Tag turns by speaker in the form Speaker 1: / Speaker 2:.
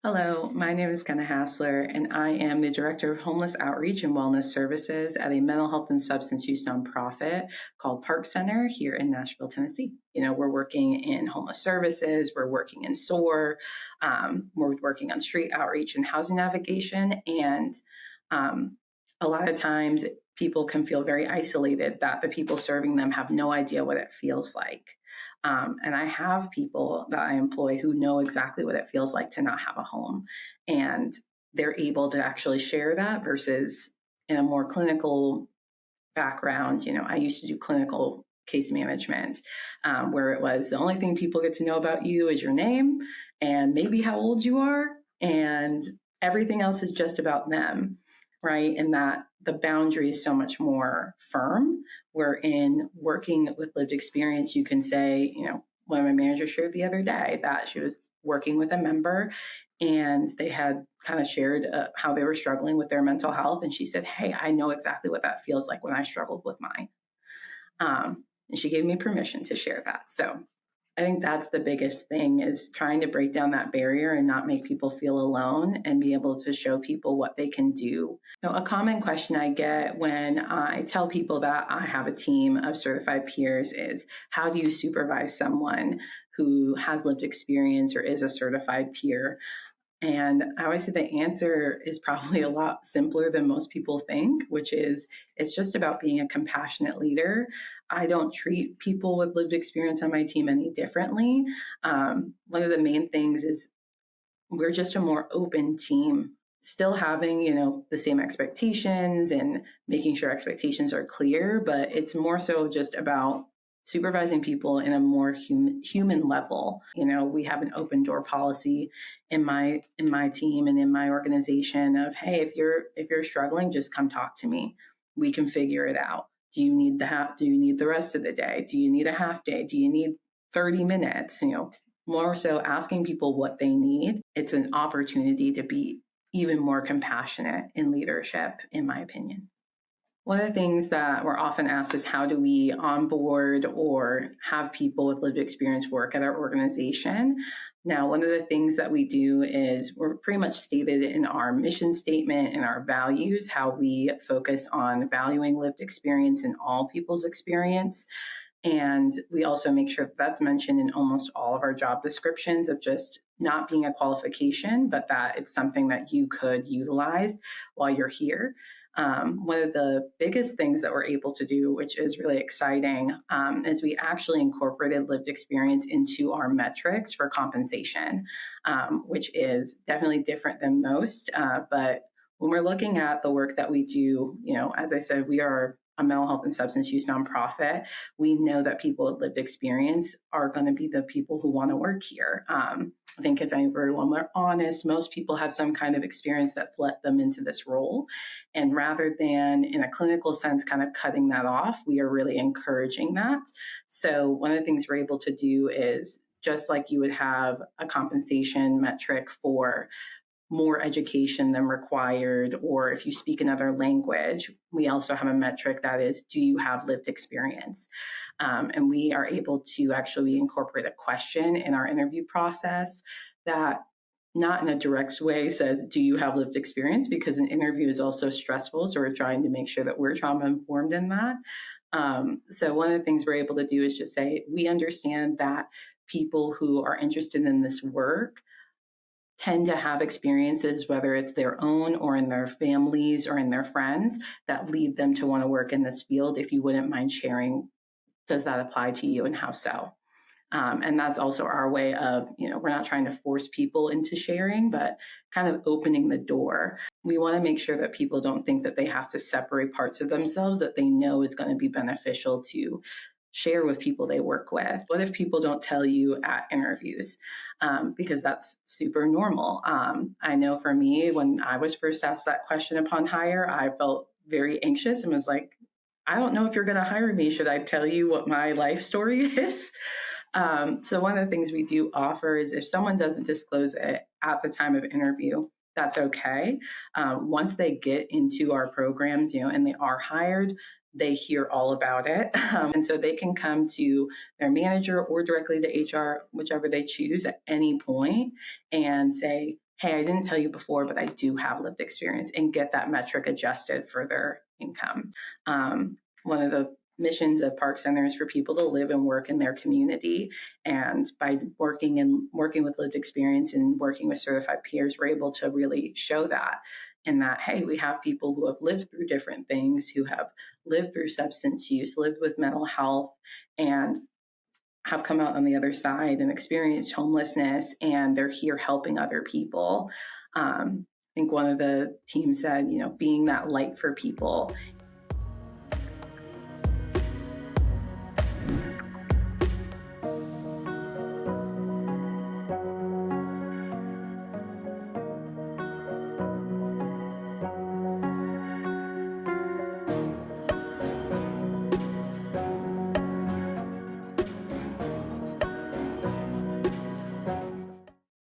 Speaker 1: Hello, my name is Kenna Hasler, and I am the Director of Homeless Outreach and Wellness Services at a mental health and substance use nonprofit called Park Center here in Nashville, Tennessee. We're working in homeless services, we're working in SOAR, we're working on street outreach and housing navigation, and a lot of times people can feel very isolated that the people serving them have no idea what it feels like. And I have people that I employ who know exactly what it feels like to not have a home. And they're able to actually share that versus in a more clinical background. I used to do clinical case management where it was the only thing people get to know about you is your name and maybe how old you are. And everything else is just about them, right? And that the boundary is so much more firm. Where in working with lived experience, you can say, one of my managers shared the other day that she was working with a member and they had kind of shared how they were struggling with their mental health. And she said, hey, I know exactly what that feels like when I struggled with mine. And she gave me permission to share that. So I think that's the biggest thing, is trying to break down that barrier and not make people feel alone and be able to show people what they can do. A common question I get when I tell people that I have a team of certified peers is, how do you supervise someone who has lived experience or is a certified peer? And I always say the answer is probably a lot simpler than most people think, which is it's just about being a compassionate leader. I don't treat people with lived experience on my team any differently. One of the main things is we're just a more open team, still having, the same expectations and making sure expectations are clear, but it's more so just about supervising people in a more human level. We have an open door policy in my team and in my organization of, hey, if you're struggling, just come talk to me. We can figure it out. Do you need the rest of the day? Do you need a half day? Do you need 30 minutes? More so asking people what they need. It's an opportunity to be even more compassionate in leadership, in my opinion. One of the things that we're often asked is, how do we onboard or have people with lived experience work at our organization? Now, one of the things that we do is we're pretty much stated in our mission statement and our values how we focus on valuing lived experience in all people's experience. And we also make sure that that's mentioned in almost all of our job descriptions, of just not being a qualification, but that it's something that you could utilize while you're here. One of the biggest things that we're able to do, which is really exciting, is we actually incorporated lived experience into our metrics for compensation, which is definitely different than most. But when we're looking at the work that we do, as I said, we are a mental health and substance use nonprofit. We know that people with lived experience are going to be the people who want to work here. I think if everyone were honest, most people have some kind of experience that's led them into this role. And rather than in a clinical sense kind of cutting that off, we are really encouraging that. So one of the things we're able to do is, just like you would have a compensation metric for more education than required, or if you speak another language, we also have a metric that is, do you have lived experience? And we are able to actually incorporate a question in our interview process that, not in a direct way, says, do you have lived experience? Because an interview is also stressful. So we're trying to make sure that we're trauma informed in that. So one of the things we're able to do is just say, we understand that people who are interested in this work tend to have experiences, whether it's their own or in their families or in their friends, that lead them to want to work in this field. If you wouldn't mind sharing, does that apply to you and how so? And that's also our way of, we're not trying to force people into sharing, but kind of opening the door. We want to make sure that people don't think that they have to separate parts of themselves that they know is going to be beneficial to share with people they work with. What if people don't tell you at interviews? Because that's super normal. I know for me, when I was first asked that question upon hire, I felt very anxious and was like, I don't know if you're going to hire me. Should I tell you what my life story is? So one of the things we do offer is, if someone doesn't disclose it at the time of interview, that's okay. Once they get into our programs, and they are hired, they hear all about it. And so they can come to their manager or directly to HR, whichever they choose, at any point and say, hey, I didn't tell you before, but I do have lived experience, and get that metric adjusted for their income. One of the missions of Park Center is for people to live and work in their community. And by working with lived experience and working with certified peers, we're able to really show that. And that, hey, we have people who have lived through different things, who have lived through substance use, lived with mental health, and have come out on the other side and experienced homelessness, and they're here helping other people. I think one of the teams said, being that light for people